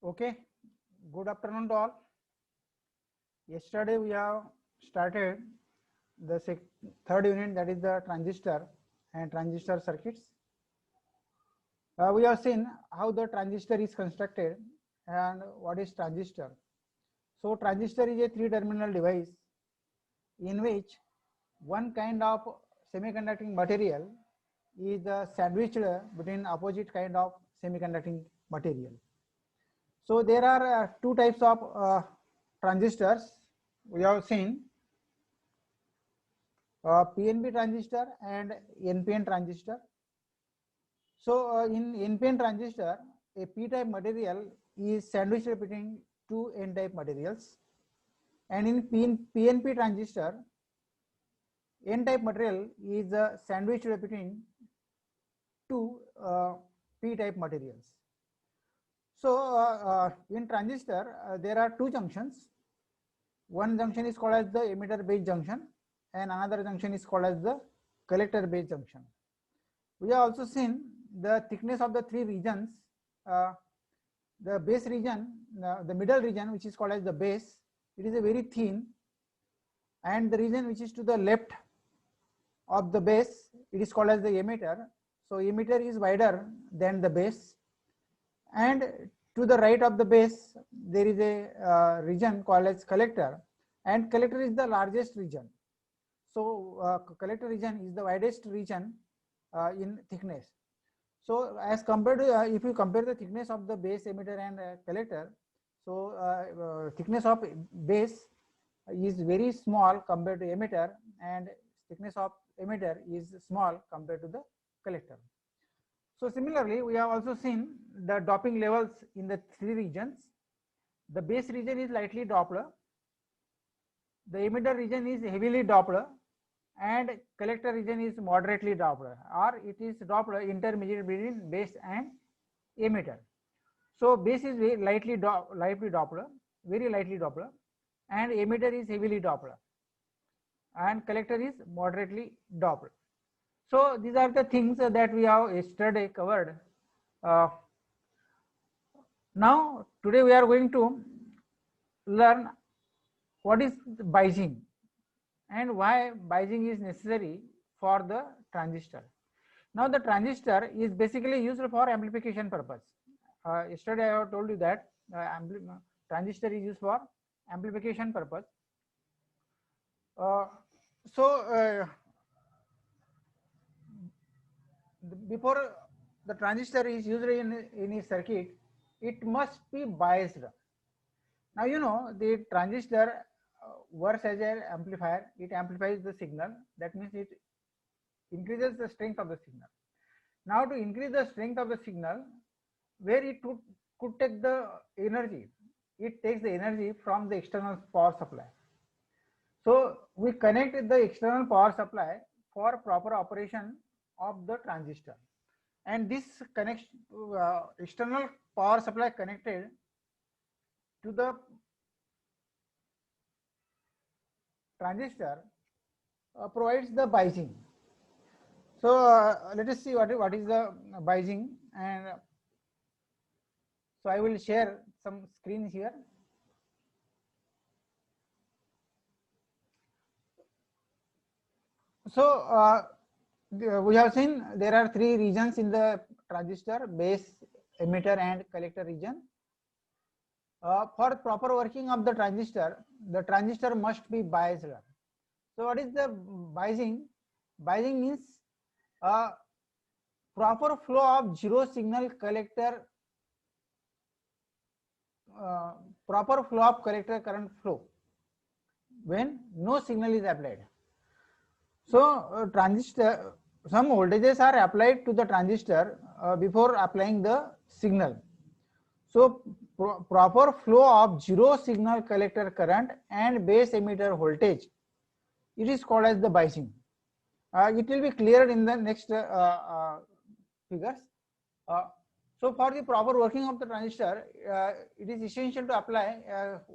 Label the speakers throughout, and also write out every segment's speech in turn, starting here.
Speaker 1: Okay, good afternoon to all. Yesterday we have started the third unit, that is the transistor and transistor circuits. We have seen how the transistor is constructed and what is transistor. So transistor is a three-terminal device in which one kind of semiconducting material is sandwiched between opposite kind of semiconducting material. So there are two types of transistors we have seen, PNP transistor and NPN transistor. So in NPN transistor, a p-type material is sandwiched between two n-type materials, and in PNP transistor, n-type material is sandwiched between two p-type materials. So in transistor, there are two junctions. One junction is called as the emitter base junction, and another junction is called as the collector base junction. We have also seen the thickness of the three regions. The base region, the middle region, which is called as the base, it is a very thin, and the region which is to the left of the base, it is called as the emitter. So emitter is wider than the base, and to the right of the base there is a region called as collector, and collector is the largest region. So collector region is the widest region in thickness. So as compared to if you compare the thickness of the base, emitter and collector, so thickness of base is very small compared to emitter, and thickness of emitter is small compared to the collector. So similarly, we have also seen the doping levels in the three regions. The base region is lightly doped, the emitter region is heavily doped, and collector region is moderately doped, or it is doped intermediate between base and emitter. So base is very lightly doped, very lightly doped, and emitter is heavily doped, and collector is moderately doped. So these are the things that we have yesterday covered. Now today we are going to learn what is biasing and why biasing is necessary for the transistor. Now the transistor is basically used for amplification purpose. Yesterday I have told you that transistor is used for amplification purpose. Before the transistor is used in a circuit, it must be biased. Now you know the transistor works as an amplifier. It amplifies the signal. That means it increases the strength of the signal. Now to increase the strength of the signal, where it could take the energy, it takes the energy from the external power supply. So we connect the external power supply for proper operation of the transistor, and this connection external power supply connected to the transistor provides the biasing. So let us see what is the biasing, and so I will share some screen here. So we have seen there are three regions in the transistor: base, emitter and collector region. For proper working of the transistor must be biased. So what is the biasing? Biasing means proper flow of zero signal collector, proper flow of collector current flow when no signal is applied. So transistor, some voltages are applied to the transistor before applying the signal. So proper flow of zero signal collector current and base emitter voltage, it is called as the biasing. It will be cleared in the next figures. So for the proper working of the transistor, it is essential to apply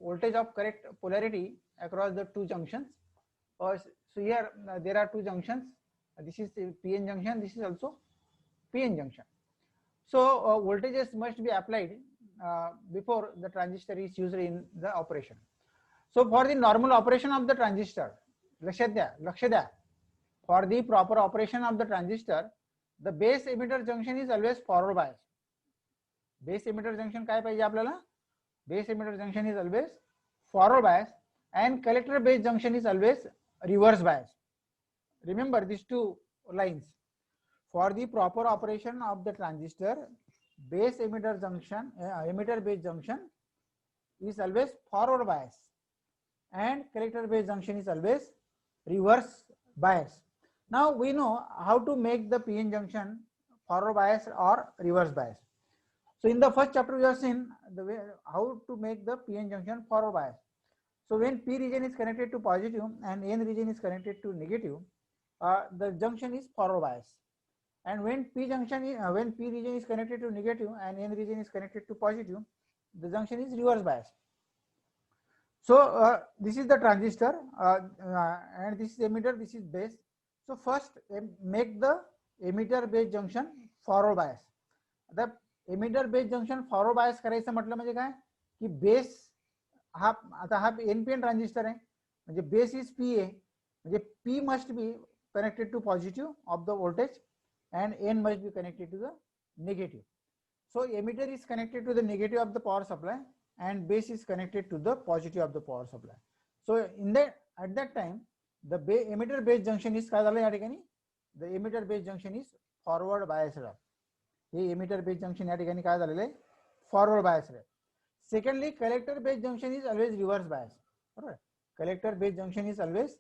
Speaker 1: voltage of correct polarity across the two junctions. So here there are two junctions. This is PN junction. This is also PN junction. So voltages must be applied before the transistor is used in the operation. So for the normal operation of the transistor, लक्ष द्या, for the proper operation of the transistor, the base emitter junction is always forward bias. Base emitter junction काय पाहिजे आपल्याला? Base emitter junction is always forward bias and collector base junction is always reverse bias. Remember these two lines. For the proper operation of the transistor, base emitter junction, emitter base junction is always forward bias and collector base junction is always reverse bias. Now we know how to make the PN junction forward bias or reverse bias. So in the first chapter we have seen the way how to make the PN junction forward bias. So when P region is connected to positive and N region is connected to negative, the junction is forward bias. And when P region is connected to negative and N region is connected to positive, the junction is reverse bias. So this is the transistor and this is emitter, this is base. So first make the emitter base junction forward bias. The emitter base junction forward bias करायचं म्हटलं म्हणजे काय की base हा आता हा NPN transistor आहे म्हणजे बेस इज P आहे म्हणजे P must be connected to positive of the voltage and N must be connected to the negative. So emitter is connected to the negative of the power supply and base is connected to the positive of the power supply. So in that at that time the emitter base junction is काय झालं या ठिकाणी the emitter base junction is forward biased. Hey emitter base junction या ठिकाणी काय झालेलं आहे forward biased. Secondly, collector base junction is always reverse bias. बरोबर, collector base junction is always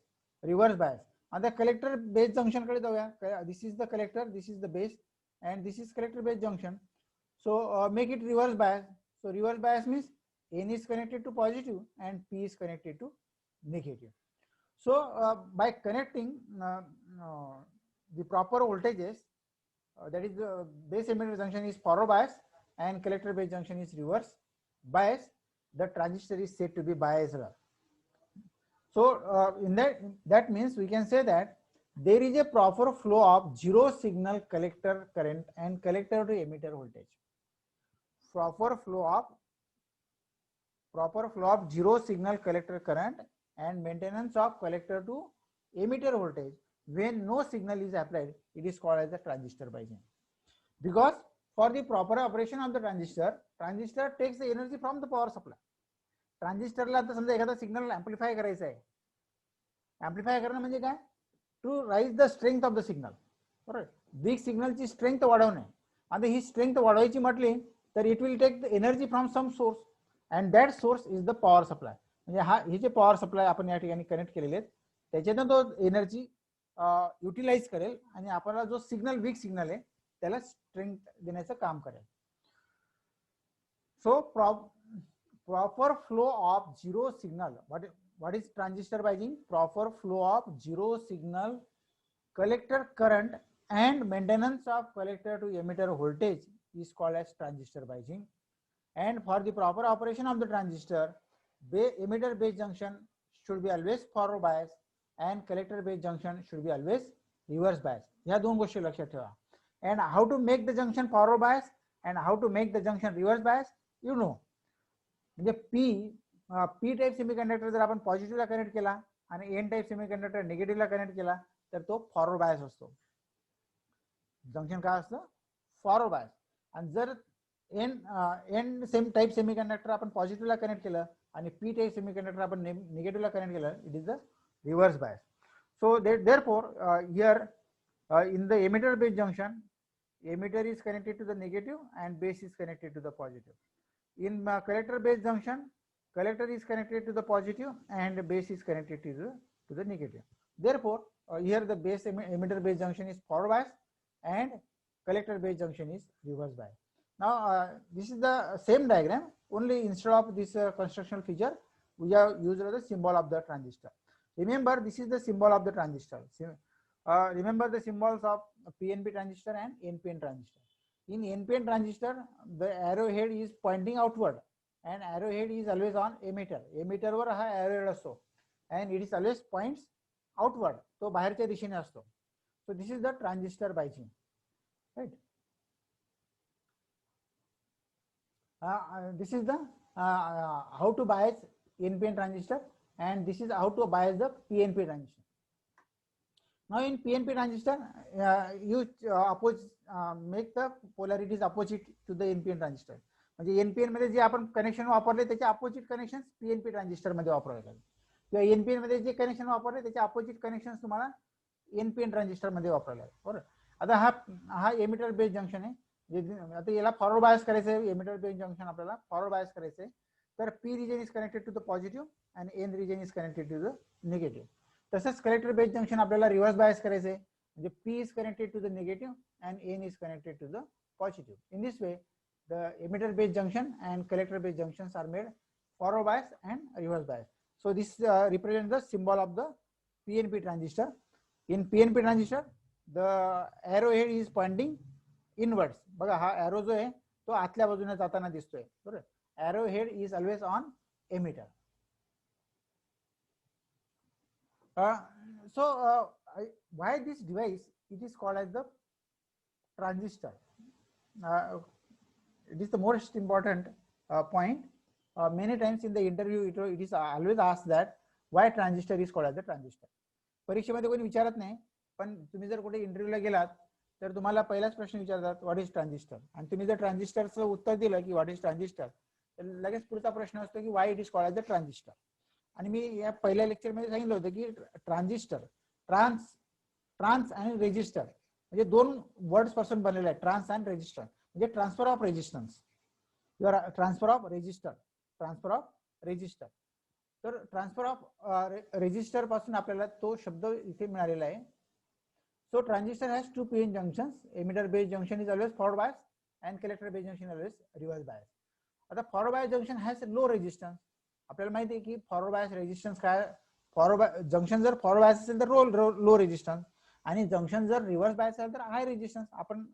Speaker 1: reverse bias. आता collector base junction कडे जाऊया. This is the collector, this is the base and this is collector base junction. So make it reverse bias. So reverse bias means N is connected to positive and P is connected to negative. So by connecting the proper voltages, that is the base emitter junction is forward bias and collector base junction is reverse bias, the transistor is said to be biased. So in that means we can say that there is a proper flow of zero signal collector current and collector to emitter voltage. Proper flow of zero signal collector current and maintenance of collector to emitter voltage when no signal is applied, it is called as the transistor biasing. Because for the proper operation of the transistor takes the energy from the power supply. Transistor ला आता समजा एखादा signal amplify करायचा आहे. Amplify करणं म्हणजे काय to raise the strength of the signal. बरोबर, big सिग्नलची स्ट्रेंथ वाढवणे. आता ही स्ट्रेंथ वाढवायची म्हटली तर it will take the energy from some source and that source is the power supply. म्हणजे हे जे पॉवर सप्लाय आपण या ठिकाणी कनेक्ट केलेले आहेत त्याच्यातून तो एनर्जी युटिलाइज करेल आणि आपल्याला जो सिग्नल वीक सिग्नल आहे त्याला स्ट्रेंथ देण्याचं काम करेल. सो proper flow of zero signal, what is transistor biasing? Proper flow of zero signal collector current and maintenance of collector to emitter voltage is called as transistor biasing. And for the proper operation of the transistor, emitter base junction should be always forward bias and collector base junction should be always reverse bias. ह्या दोन गोष्टी लक्षात ठेवा. And how to make the junction forward bias and how to make the junction reverse bias, you know. म्हणजे P type semiconductor जर आपण पॉझिटिव्हला connect केला आणि एन टाइप सेमीकंडक्टर निगेटिव्हला कनेक्ट केला तर तो फॉरवर्ड बायस असतो. जंक्शन काय असतं फॉरवर्ड बायस. आणि जर एन सेम टाइप सेमीकंडक्टर आपण पॉझिटिव्हला कनेक्ट केलं आणि पी टाइप सेमीकंडक्टर आपण निगेटिव्हला कनेक्ट केलं, it is the reverse bias. So therefore here in the emitter base junction, emitter is connected to the negative and base is connected to the positive. In collector base junction, collector is connected to the positive and base is connected to the negative. Therefore here the base emitter base junction is forward bias and collector base junction is reverse bias. Now this is the same diagram, only instead of this constructional feature we have used the symbol of the transistor. Remember, this is the symbol of the transistor. Remember the symbols of PNP transistor and NPN transistor. In NPN transistor, the arrowhead is pointing outward and arrowhead is always on emitter. Emitter वर हा arrowhead असतो and it is always points outward. तो बाहेरच्या दिशेने असतो. So this is the transistor biasing, right? This is the how to bias NPN transistor, and this is how to bias the PNP transistor. Now in PNP transistor, you make the polarities opposite to the NPN transistor. म्हणजे NPN मध्ये जे आपण connection वापरले त्याचे opposite connection PNP transistor मध्ये वापरावे लागेल, किंवा NPN मध्ये जे कनेक्शन वापरले त्याचे अपोजिट कनेक्शन तुम्हाला NPN ट्रान्झिस्टर मध्ये वापरावे लागेल. बरोबर. आता हा एमिटर बेस जंक्शन आहे. आता याला फॉरवर्ड बायस करायचं आहे. एमिटर बेस जंक्शन आपल्याला फॉरवर्ड बायस करायचं आहे. तर P region is connected to the positive and N region is connected to the negative. तसंच कलेक्टर बेस जंक्शन आपल्याला रिव्हर्स बायस करायचं आहे. म्हणजे P is connected to the negative and N is connected to the positive. In this way the emitter based junction and collector based junctions are made forward bias and reverse bias. So this represents the symbol of the PNP transistor. In PNP transistor, the arrowhead is pointing inwards. बघा हा arrow जो आहे तो आतल्या बाजूने जाताना दिसतोय. बरोबर. Arrowhead is always on emitter. Why this device? It is called as the transistor. It is the most important point. Many times in the interview it is always asked that why transistor is called as the transistor. परीक्षेमध्ये कोणी विचारत नाही, पण तुम्ही जर कुठे इंटरव्ह्यूला गेलात तर तुम्हाला पहिलाच प्रश्न विचारतात व्हॉट इज ट्रान्झिस्टर, आणि तुम्ही जर ट्रान्झिस्टरचं उत्तर दिलं की व्हॉट इज ट्रान्झिस्टर तर लगेच पुढचा प्रश्न असतो की why it is called as the transistor. आणि मी या पहिल्या लेक्चरमध्ये सांगितलं होतं की ट्रान्झिस्टर ट्रान्स आणि रेजिस्टर म्हणजे दोन वर्ड्स पासून बनलेले आहेत. ट्रान्स अँड रेजिस्टर म्हणजे transfer of resistance, transfer of resistor. तर ट्रान्सफर ऑफ रेजिस्टर पासून आपल्याला तो शब्द इथे मिळालेला आहे. So transistor has two PN junctions. Emitter base junction is always forward bias and collector base junction always reverse bias. आता forward bias junction has low resistance. आपल्याला माहिती आहे की फॉरवर्ड बायस रेजिस्टन्स काय, जंक्शन जर फॉरवर्ड बायस असेल तर low resistance, आणि जंक्शन जर रिव्हर्स बायस असेल तर हाय रेजिस्टन्स. आपण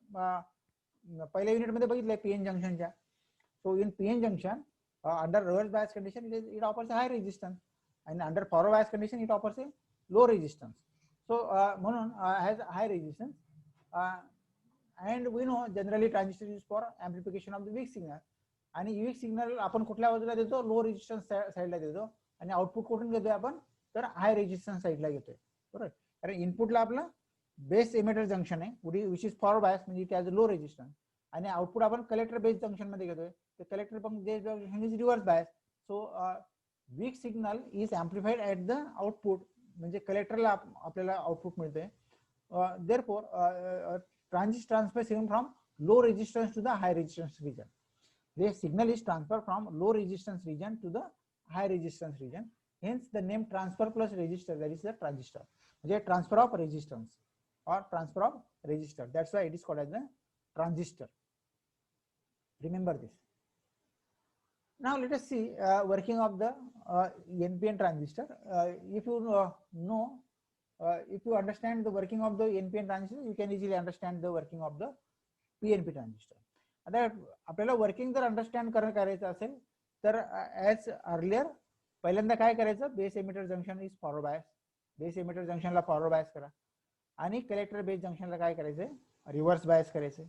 Speaker 1: पहिल्या युनिट मध्ये बघितलंय PN जंक्शनच्या. So in PN junction under reverse bias condition it offers high resistance, आणि under forward bias condition it offers a low resistance. So म्हणून has high resistance. And we know generally transistor use for amplification of the weak signal. आणि weak signal आपण कुठल्या बाजूला देतो, लो resistance साईडला देतो, आणि आउटपुट कुठून घेतोय आपण तर हाय रेजिस्टन्स साईडला घेतोय. बरोबर. कारण इनपुटला आपलं बेस एमिटर जंक्शन आहे विच इज फॉरवर्ड बायस म्हणजे इट हॅज लो रेजिस्टन्स, आणि आउटपुट आपण कलेक्टर बेस जंक्शन मध्ये घेतोय तर collector base junction is reverse bias. So weak signal is amplified at the output, म्हणजे कलेक्टरला आपल्याला आउटपुट मिळतंय. Therefore transistor transfer signal from low resistance to the high resistance region. The signal is transferred from low resistance region to the high resistance region. Hence the name transfer plus resistor, that is the transistor. म्हणजे transfer of resistance or transfer of resistor. That's why it is called as the transistor. Remember this. Now let us see working of the NPN transistor. If you know, if you understand the working of the NPN transistor, you can easily understand the working of the PNP transistor. आता आपल्याला working जर understand करायचं असेल तर as earlier पहिल्यांदा काय करायचं, base emitter junction is forward bias. Base emitter जंक्शनला फॉरवर्ड बायस करा, आणि कलेक्टर बेस जंक्शनला काय करायचंय, रिव्हर्स बायस करायचंय.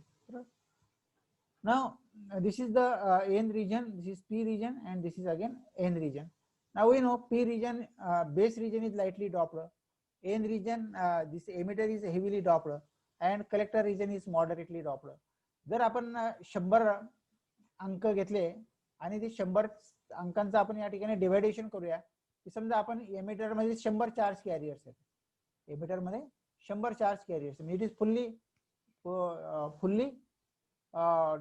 Speaker 1: Now this is the N region, this is P region, and this is again N region. Now we know P region, base region is lightly doped. N region, this emitter is heavily doped, and collector region is moderately doped. जर आपण 100 अंक घेतले आणि ते 100 अंकांचा आपण या ठिकाणी deviation करूया, की समजा आपण एमिटर मध्ये 100 चार्ज कॅरियर्स आहेत, एमिटर मध्ये 100 charge carriers, it is fully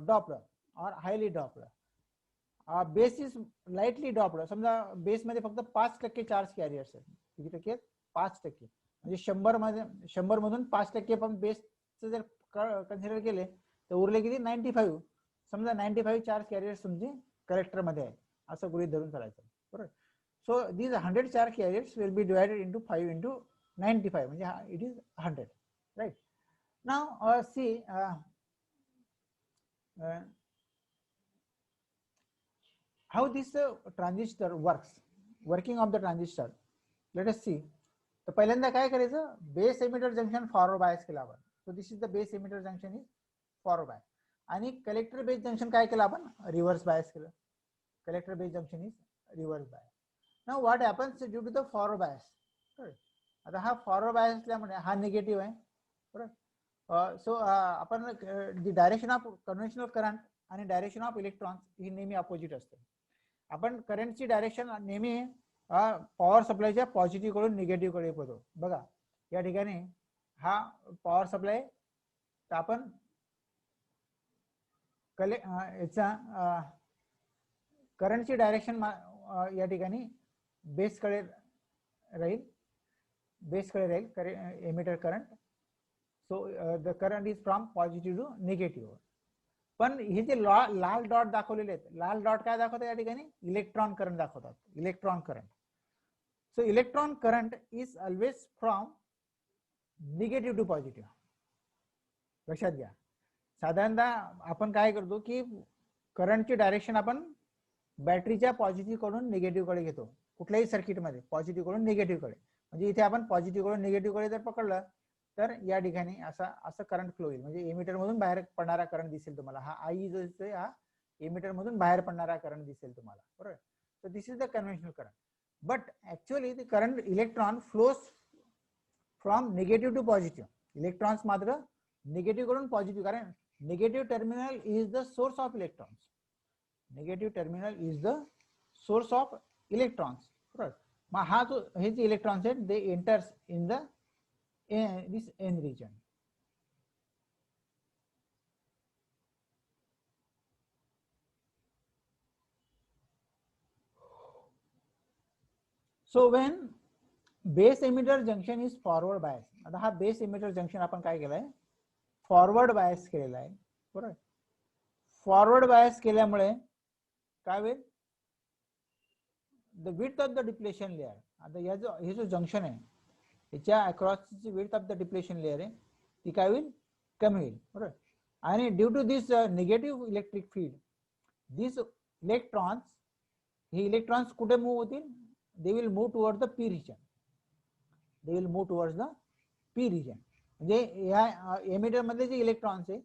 Speaker 1: doped और highly doped. Base is lightly doped. समजा बेस मध्ये फक्त 5% चार्ज कॅरियर्स आहेत. किती टक्के? 5%. म्हणजे 100 मधून 5% पण बेसचं जर कन्सिडर केले तर उरले किती? 95. समजा 95 चार्ज कॅरियर्स तुमचे कलेक्टर मध्ये आहे असं गृहीत धरून चालायचं. बरोबर. So these 100 charge carriers will be divided into 5 into 95 म्हणजे it is 100. Right. Now see how this transistor works, working of the transistor. Let us see. तर पहिल्यांदा काय करायचं, base emitter junction forward bias केला आपण. सो this is the base emitter junction is forward बायस. आणि collector base junction काय केलं आपण, रिव्हर्स बायस केलं. Collector base junction is reverse bias. Now what happens due to the forward bias. आता हा forward bias असल्यामुळे हा निगेटिव्ह आहे, बरोबर. सो आपण the direction of conventional current आणि डायरेक्शन ऑफ इलेक्ट्रॉन्स ही नेहमी अपोजिट असते. आपण करंटची डायरेक्शन नेहमी पॉवर सप्लायच्या पॉझिटिव्ह कडून निगेटिव्ह कडे होतो. बघा या ठिकाणी हा पॉवर सप्लाय, तर आपण याचा करंटची डायरेक्शन या ठिकाणी बेसकडे राहील, emitter current. So the current is from positive to negative. पण हे जे लाल डॉट दाखवलेले आहेत, लाल डॉट काय दाखवतात या ठिकाणी, इलेक्ट्रॉन करंट दाखवतात, electron current. So electron current is always from negative to positive. लक्षात घ्या. साधारणतः आपण काय करतो की करंटची डायरेक्शन आपण बॅटरीच्या पॉझिटिव्ह कडून निगेटिव्ह कडे घेतो, कुठल्याही सर्किटमध्ये पॉझिटिव्ह कडून निगेटिव्ह कडे. म्हणजे इथे आपण पॉझिटिव्ह कडून निगेटिव्ह कडे जर पकडलं तर या ठिकाणी असं करंट फ्लो होईल. म्हणजे एमिटर मधून बाहेर पडणारा करंट दिसेल तुम्हाला. हा आई जो दिसतोय हा एमिटर मधून बाहेर पडणारा करंट दिसेल तुम्हाला, बरोबर. So this is the conventional current. But actually the current electron flows from negative to positive. Electrons मात्र निगेटिव्ह कडून पॉझिटिव्ह, कारण negative terminal is the source of electrons. Negative terminal is the source of electrons, बरोबर. मग हा जो हे जे electrons आहेत they enters in the this n region. So when base emitter junction is forward bias, आता हा बेस एमिटर जंक्शन आपण काय केलंय, फॉरवर्ड बायस केलेला आहे, बरोबर. फॉरवर्ड बायस केल्यामुळे काय होईल, the width of the depletion layer. आता हे जो जंक्शन आहे याच्या अक्रॉसची width of the depletion layer आहे ती काय होईल, कमी होईल, बरोबर. आणि due to this negative electric field, this electrons, हे इलेक्ट्रॉन्स कुठे मूव्ह होतील, they will move towards the P region. They will move towards the P region. म्हणजे या एमिटर मधले जे इलेक्ट्रॉन्स आहे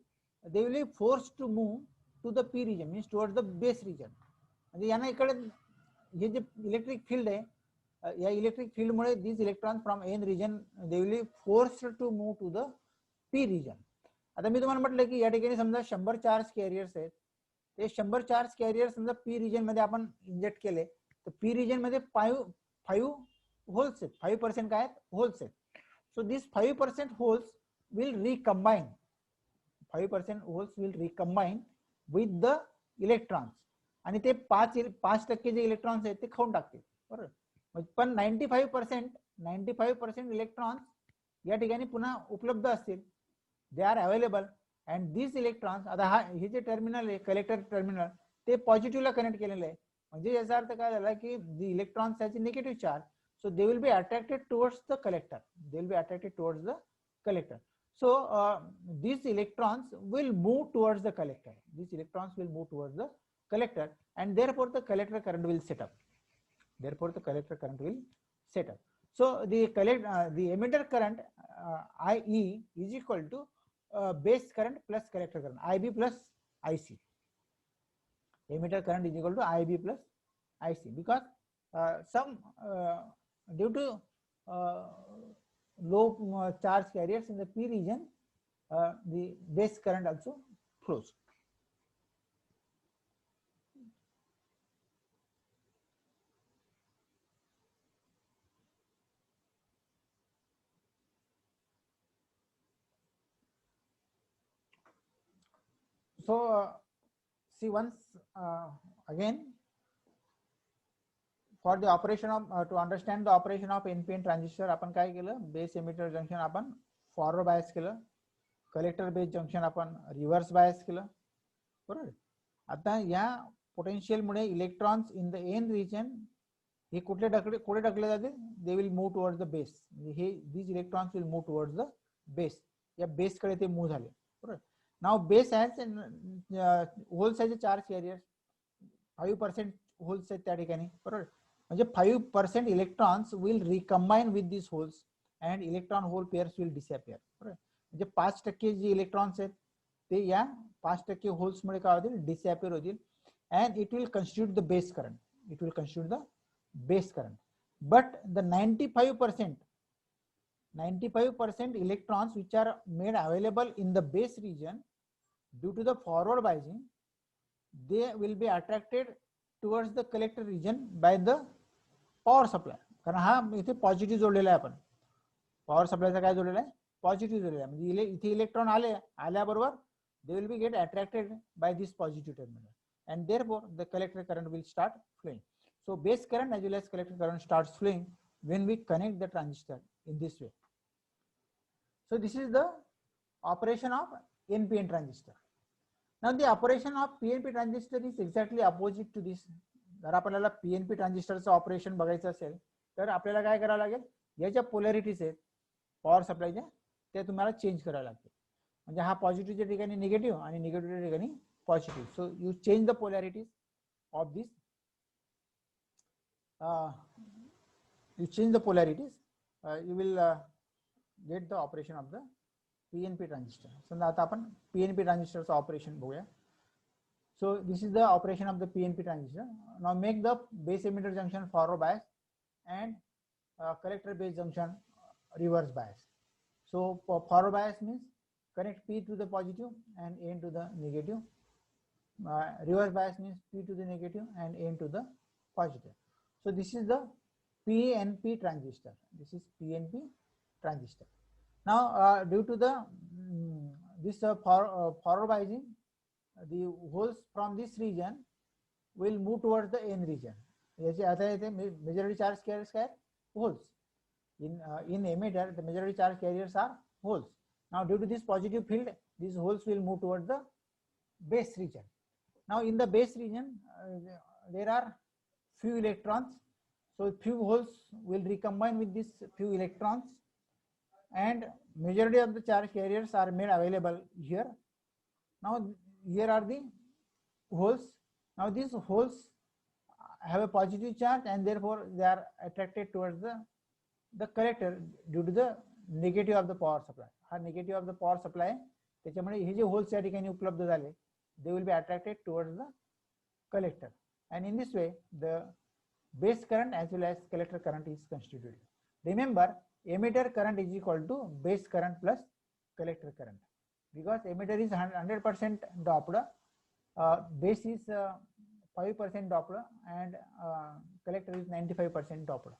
Speaker 1: they will be force to move to the P region, means towards the base region. म्हणजे यांना इकडे हे जे इलेक्ट्रिक फील्ड आहे, या इलेक्ट्रिक फील्ड मुळे this electron from N region they will be forced to move to the P region. आता मी तुम्हाला म्हटलं की या ठिकाणी समजा 100 चार्ज कॅरियर्स आहेत, ते 100 चार्ज कॅरियर समजा पी रिजन मध्ये आपण इंजेक्ट केले, तर पी रिजन मध्ये 5 होल्स आहेत, 5% काय आहेत, होल्स आहेत. So this 5% holes will recombine, 5% holes will recombine with the electrons, आणि ते 5% जे इलेक्ट्रॉन्स आहेत ते खाऊन टाकतील, बरोबर. पण 95% इलेक्ट्रॉन्स या ठिकाणी पुन्हा उपलब्ध असतील, they are available. And this electrons, आता हे जे टर्मिनल आहे कलेक्टर टर्मिनल ते पॉझिटिव्हला कनेक्ट केलेलं आहे. म्हणजे याचा अर्थ काय झाला की the electrons has negative charge, so they will B attracted towards the collector, they will B attracted towards the collector. So these electrons will move towards the collector. These electrons will move towards the collector, and therefore the collector current will set up. Therefore the collector current will set up. So the emitter current IE is equal to base current plus collector current, IB plus IC. Emitter current is equal to IB plus IC, because due to low charge carriers in the P region, the base current also flows. So see, once again, for the operation of to understand the operation of NPN transistor, आपण काय केलं, base emitter junction आपण forward bias केलं, collector base junction आपण reverse bias केलं, बरोबर. आता या पोटेन्शियल मुळे electrons in the N region हे कुठे ढकले जाते, they will move towards the base. हे these electrons will move towards the base, या बेस कडे ते मूव्ह झाले, बरोबर. Now base has holes has charge carriers, 5% holes आहेत त्या ठिकाणी, बरोबर. म्हणजे 5% electrons will recombine with this holes and electron hole pairs will disappear, बरोबर. म्हणजे 5% जे इलेक्ट्रॉन्स आहेत ते या 5% होल्स मुळे काय होतील, डिसअपियर होतील, and it will constitute the base current. It will constitute the base current. But the 95% electrons which are made available in the base region due to the forward biasing, they will be attracted towards the collector region by the power supply. कारण हा इथे positive जोडलेला आहे, आपण power सप्लायचा काय जोडलेला आहे, positive जोडलेला आहे. म्हणजे इथे इलेक्ट्रॉन आल्याबरोबर they will be get attracted by this positive terminal, and therefore the collector current will start flowing. So base current as well as collector current starts flowing when we connect the transistor in this way. So this is the operation of NPN transistor. Now the operation of PNP transistor is exactly opposite to this. जर आपल्याला PNP ट्रान्झिस्टरचं operation बघायचं असेल तर आपल्याला काय करावं लागेल, याच्या पोलॅरिटीज आहेत पॉवर सप्लायच्या, त्या तुम्हाला चेंज करावं लागतील. म्हणजे हा पॉझिटिव्हच्या ठिकाणी निगेटिव्ह आणि निगेटिव्हच्या ठिकाणी positive. So you change the polarities of this, you change the polarities, you will get the operation of the PNP transistor. समजा आता आपण PNP ट्रान्झिस्टरचं ऑपरेशन बघूया. So this is the operation of the PNP transistor. Now make the base emitter junction forward bias and collector base junction reverse bias. So forward bias means connect P to the positive and N to the negative. Reverse bias means P to the negative and N to the positive. So this is the PNP transistor. This is PNP transistor. Now due to the this forward biasing, the holes from this region will move towards the N region. याचे आता येते majority charge carriers काय, holes. In emitter the majority charge carriers are holes. Now due to this positive field, these holes will move towards the base region. Now in the base region there are few electrons, so few holes will recombine with these few electrons, and majority of the charge carriers are made available here. Now here are the holes. Now these holes have a positive charge and therefore they are attracted towards the collector due to the negative of the power supply. हा negative of the power supply, त्याच्यामुळे हे जे holes या ठिकाणी उपलब्ध झाले, they will be attracted towards the collector, and in this way the base current as well as collector current is constituted. Remember, emitter current is equal to base current plus collector current, because emitter is 100% doped, base is 5% doped, and collector is 95% doped.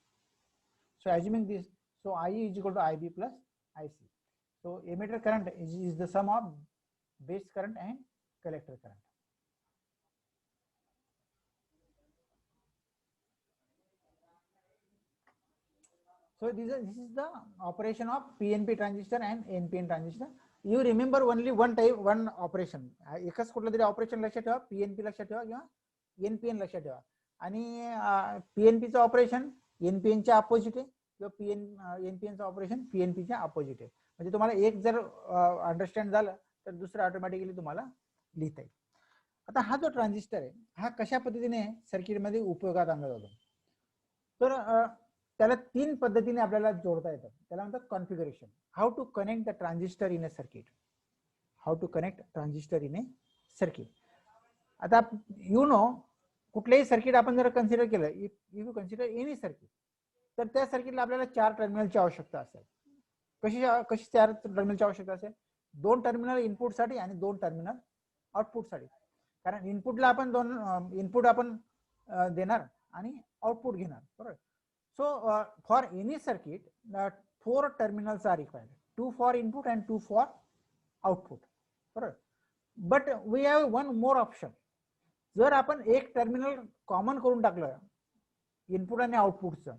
Speaker 1: So assuming this, so IE is equal to IB plus IC. So emitter current is the sum of base current and collector current. So this is the operation of PNP transistor and NPN transistor. You remember only one operation. एकच कुठलं तरी operation लक्षात ठेवा, PNP लक्षात ठेवा किंवा NPN लक्षात ठेवा. आणि PNP चं ऑपरेशन NPN च्या अपोजिट आहे किंवा NPN चं ऑपरेशन PNP च्या अपोजिट आहे. म्हणजे तुम्हाला एक जर अंडरस्टँड झालं तर दुसरं ऑटोमॅटिकली तुम्हाला लिहिता येईल. आता हा जो ट्रान्झिस्टर आहे हा कशा पद्धतीने सर्किट मध्ये उपयोगात आणला जातो, तर त्याला तीन पद्धतीने आपल्याला जोडता येतात. त्याला म्हणतात configuration. How to connect the transistor in a circuit. How to connect transistor in a circuit. आता यू नो, कुठलेही सर्किट आपण जर कन्सिडर केलं, if you consider any circuit, तर त्या सर्किटला आपल्याला 4 टर्मिनलची आवश्यकता असेल. कशी 4 टर्मिनलची आवश्यकता असेल? 2 टर्मिनल इनपुटसाठी आणि 2 टर्मिनल आउटपुटसाठी. कारण इनपुटला आपण 2 इनपुट आपण देणार आणि आउटपुट घेणार, बरोबर. So for any circuit, 4 terminals are required, 2 for input and 2 for output, बरोबर. But we have one more option. जर आपण एक टर्मिनल कॉमन करून टाकलं इनपुट आणि आउटपुटचं,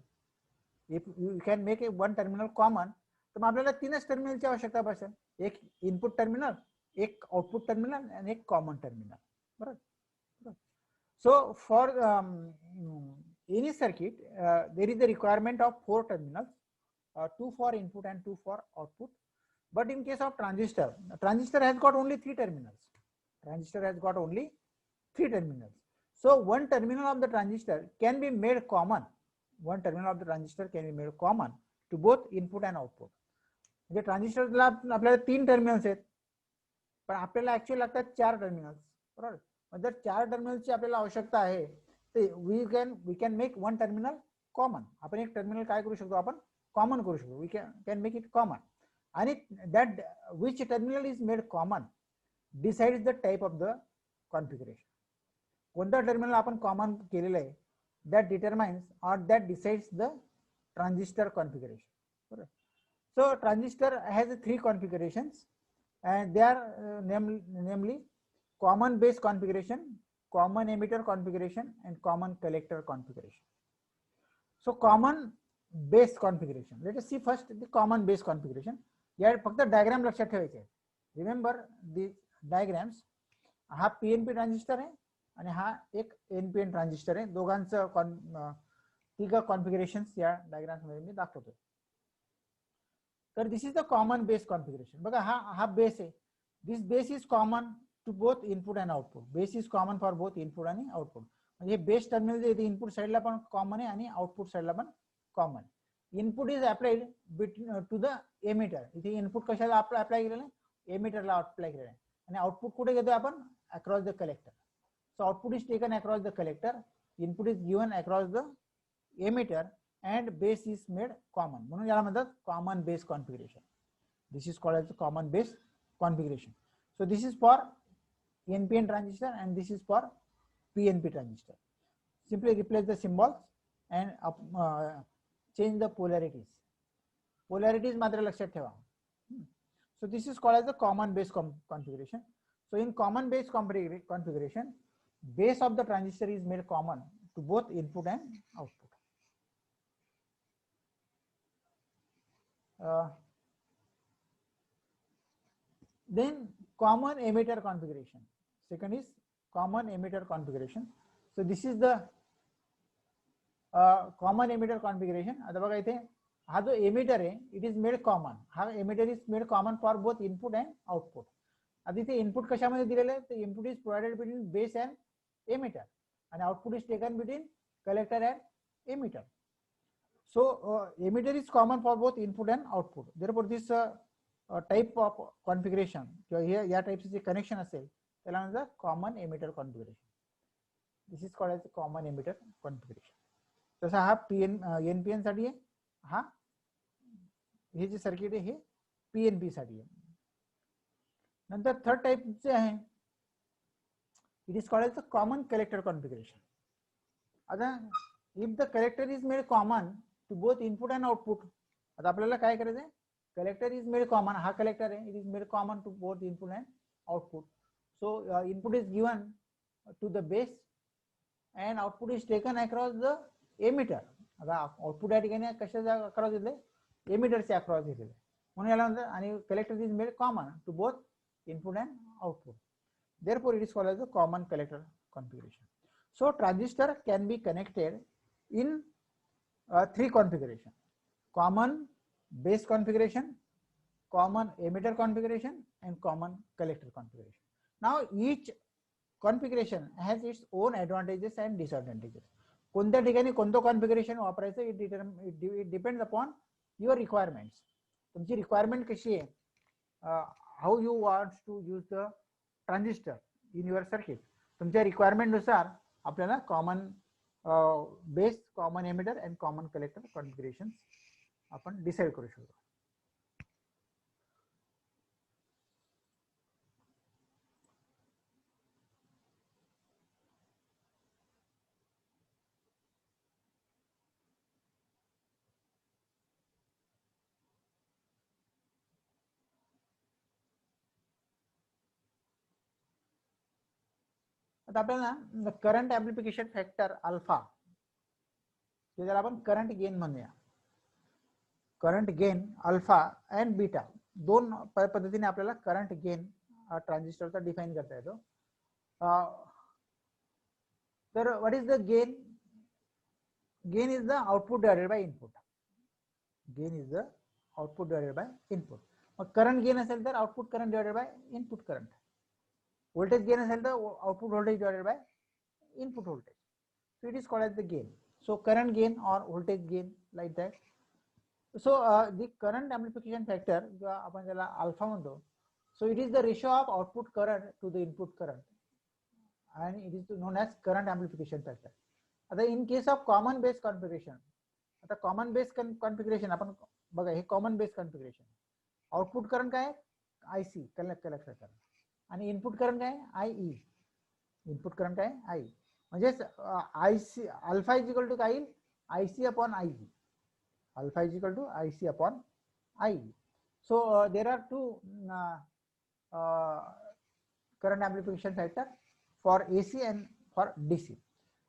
Speaker 1: if you can make one terminal common, तर मग आपल्याला 3च टर्मिनलची आवश्यकता भासेल. एक इनपुट टर्मिनल, एक आउटपुट टर्मिनल आणि एक कॉमन टर्मिनल, बरोबर. So for any circuit there is a requirement of 4 terminals, 2 for input and 2 for output. But in case of transistor has got only 3 terminals. Transistor has got only 3 terminals. So one terminal of the transistor can be made common. One terminal of the transistor can be made common to both input and output. म्हणजे ट्रान्झिस्टरला आपल्याला 3 terminals आहेत, पण आपल्याला actually लागतात 4 terminals, बरोबर. मग जर 4 टर्मिनलची आपल्याला आवश्यकता आहे तर we can make one terminal common. आपण एक टर्मिनल काय करू शकतो, आपण कॉमन करू शकतो. We can make it common. आणि that which terminal is made common decides the type of the configuration. कोणतं टर्मिनल आपण कॉमन केलेलं आहे that determines or that decides the transistor configuration. Correct. So transistor has 3 configurations and they are namely common base configuration, common emitter configuration and common collector configuration. So common base configuration, let us see first the common base configuration. या फक्त diagram लक्षात ठेवायचे आहे. Remember the diagrams. हा PNP transistor आहे आणि हा एक एनपीएन ट्रान्झिस्टर आहे. दोघांचं तिघ कॉन्फिगरेशन्स या डायग्राम्स मध्ये मी दाखवतो. तर this is the common base configuration. बघा हा बेस आहे. This base is common to both input and output. Base is common for both input आणि आउटपुट. म्हणजे बेस टर्मिनल जे इनपुट साइडला पण कॉमन आहे आणि आउटपुट साइडला पण common. Input is applied to the emitter. इथे इनपुट कशाला अप्लाय केलेलं आहे, एमिटरला अप्लाय केलेलं आहे. आणि आउटपुट कुठे घेतोय आपण, across the collector. So output is taken across the collector, input is given across the emitter and base is made common. म्हणून याला म्हणतात common base configuration. This is called as the common base configuration. So this is for NPN transistor and this is for PNP transistor. Simply replace the symbols and change the polarities. Polarities मात्र लक्षात ठेवा. So this is called as the common base configuration. So in common base configuration, base of the transistor is made common to both input and output. Then common emitter configuration. Second is common emitter configuration. So this is the common emitter configuration. आता बघा इथे हा जो emitter आहे, it is made common. हा emitter is made common for both input and output. आता इथे input कशामध्ये दिलेलं आहे, तर input is provided between base and emitter and output is taken between collector and emitter. So emitter is common for both input and output. Therefore this type of configuration किंवा या टाइपचे जे connection असेल त्याला म्हणतात common emitter configuration. This is called as common emitter configuration. तसा हा NPN साठी आहे. हा हे जे सर्किट आहे हे पीएनपी साठी आहे. नंतर थर्ड टाइप जे आहे, it is called as the common collector configuration. आता if the collector is made common to both input and output, आता आपल्याला काय करायचं आहे, collector is made common, हा collector आहे, it is made common to both input and output. So input is given to the base and output is taken across the emitter. आता output या ठिकाणी कशाच्या अक्रॉस घेतले, एमिटरच्या अक्रॉस घेतलेले म्हणून याला म्हणतात. आणि collector is made common to both input and output. Therefore, it is called as the common collector configuration. So, transistor can be connected in 3 configurations: common base configuration, common emitter configuration, and common collector configuration. Now, each configuration has its own advantages and disadvantages. कोणत्या ठिकाणी कोणतं configuration वापरायचं it depends upon your requirements. तुमची requirement कशी आहे, how you want to use the transistor in your circuit. तुमच्या requirement नुसार आपल्याला common base, common emitter and common collector configuration आपण डिसाइड करू शकतो. आता आपल्याला करंट ऍम्प्लिफिकेशन फॅक्टर अल्फा, ज्याला आपण करंट गेन म्हणूया, current gain alpha and beta, दोन पद्धतीने आपल्याला करंट गेन ट्रान्झिस्टरचा डिफाइन करता येतो. तर what is the gain? Gain is the output divided by input. Gain is the output divided by input. Mug current gain असेल तर output current divided by input current. voltage gain असेल तर output voltage divided by input voltage. So it is called as the gain. So current gain or voltage gain, like that. So the current amplification factor जो आपण त्याला alpha म्हणतो, So it is the ratio of output current to the input current, and it is known as current amplification factor. आता in case of common base configuration, आता common base configuration आपण बघा, हे common base configuration, output current काय आहे IC collector current, आणि input current काय IE, input current काय I, म्हणजे IC alpha is equal to काय येईल IC upon IE, alpha is equal to IC upon IE. So there are two current amplification factor for AC and for DC.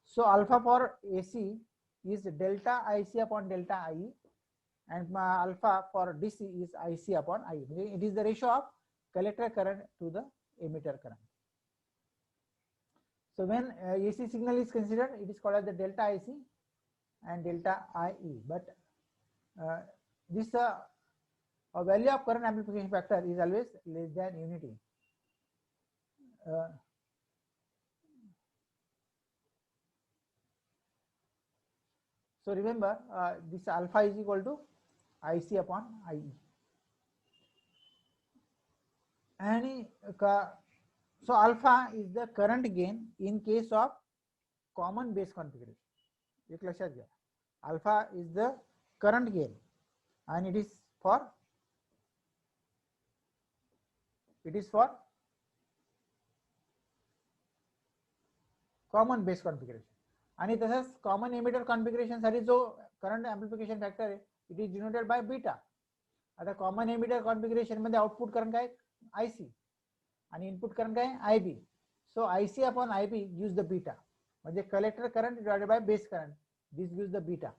Speaker 1: So alpha for AC is delta IC upon delta IE, and alpha for DC is IC upon IE. It is the ratio of collector current to the emitter current. So when AC signal is considered, it is called as the delta IC and delta IE. But this value of current amplification factor is always less than unity. So remember, this alpha is equal to IC upon IE. And so alpha is the current gain in case of common base configuration. एक लक्षात घ्या, alpha is the current gain, and it is for common base configuration. आणि तसंच common emitter configuration साठी जो current amplification factor आहे, it is denoted by beta. आता common emitter configuration मध्ये आउटपुट करंट काय IC आणि इनपुट करंट काय IB. So IC upon IB gives the beta, म्हणजे collector current divided by base current, this gives the beta.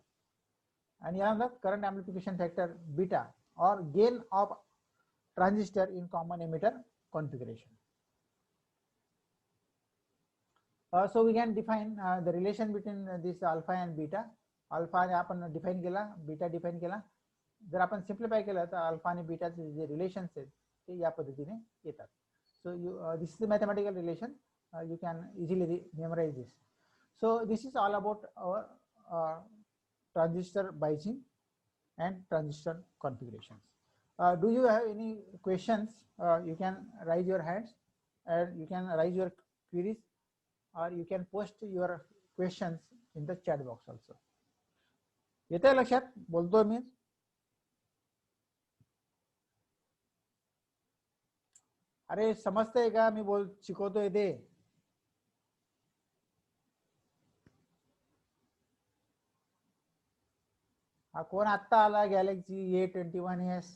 Speaker 1: आणि याला current amplification factor beta और gain of transistor in common emitter configuration. So we can define the relation between this alpha and beta. Alpha ने आपण define केला, beta define केला. जर आपण simplify केलं तर अल्फा आणि बीटाचे जे रिलेशन्स आहेत ते या पद्धतीने येतात. So this is the mathematical relation. You can easily memorize this. So this is all about our transistor biasing and transistor configurations. Do you have any questions? You can raise your hands and you can raise your queries, or you can post your questions in the chat box also. येतंय लक्षात बोलतोय मी? अरे समजतंय का मी शिकवतोय ते? हा कोण आत्ता आला गॅलेक्सी A21s?